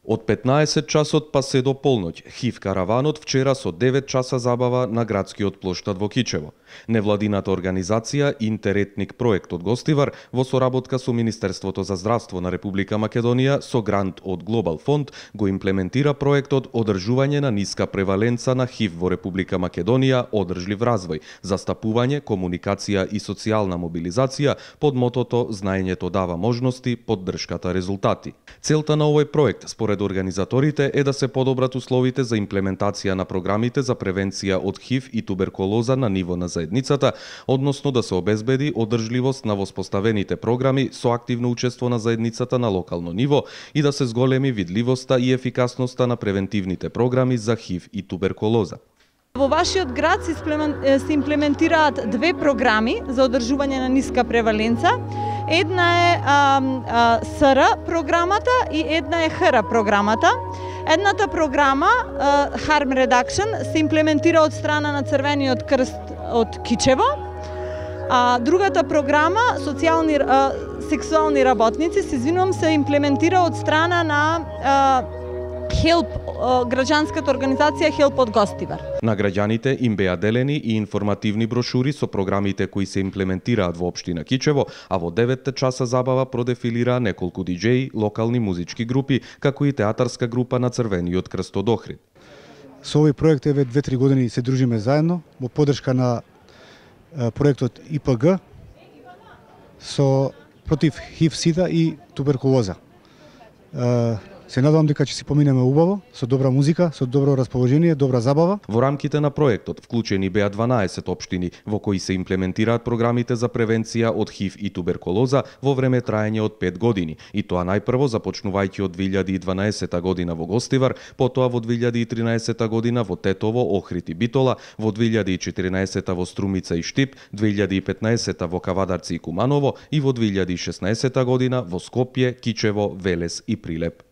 Од 15 часот па се до полноќ, ХИВ караванот вчера со 9 часа забава на градскиот плоштад во Кичево. Невладината организација Интеретник проект од Гостивар во соработка со Министерството за здравство на Република Македонија со грант од Глобал фонд го имплементира проектот Одржување на ниска преваленца на ХИВ во Република Македонија, одржлив развој, застапување, комуникација и социјална мобилизација под мотото Знаењето дава можности, поддршката резултати. Целта на овој проект според организаторите е да се подобрат условите за имплементација на програмите за превенција од ХИВ и туберкулоза на ниво на заедницата, односно да се обезбеди одржливост на воспоставените програми со активно учество на заедницата на локално ниво и да се зголеми видливоста и ефикасноста на превентивните програми за ХИВ и туберкулоза. Во вашиот град се имплементираат две програми за одржување на ниска преваленца. Една е СР програмата и една е ХР програмата. Едната програма, Harm Reduction, се имплементира од страна на Црвениот крст од Кичево, а другата програма, сексуални работници, се имплементира од страна на HELP, граѓанската организација HELP од Гостивар. На граѓаните им беа делени и информативни брошури со програмите кои се имплементираат во општина Кичево, а во 9 часа забава продефилираа неколку диџеи, локални музички групи, како и театарска група на Црвениот крст од Охрид. Со овој проект еве 2-3 години се дружиме заедно во поддршка на проектот ИПГ со против ХИВ, СИДА и туберкулоза. Се надевам дека ќе си поминеме убаво, со добра музика, со добро расположение, добра забава. Во рамките на проектот вклучени беа 12 општини во кои се имплементираат програмите за превенција од ХИВ и туберкулоза во време траење од 5 години, и тоа најпрво започнувајќи од 2012 година во Гостивар, потоа во 2013 година во Тетово, Охрид и Битола, во 2014 во Струмица и Штип, 2015 во Кавадарци и Куманово и во 2016 година во Скопје, Кичево, Велес и Прилеп.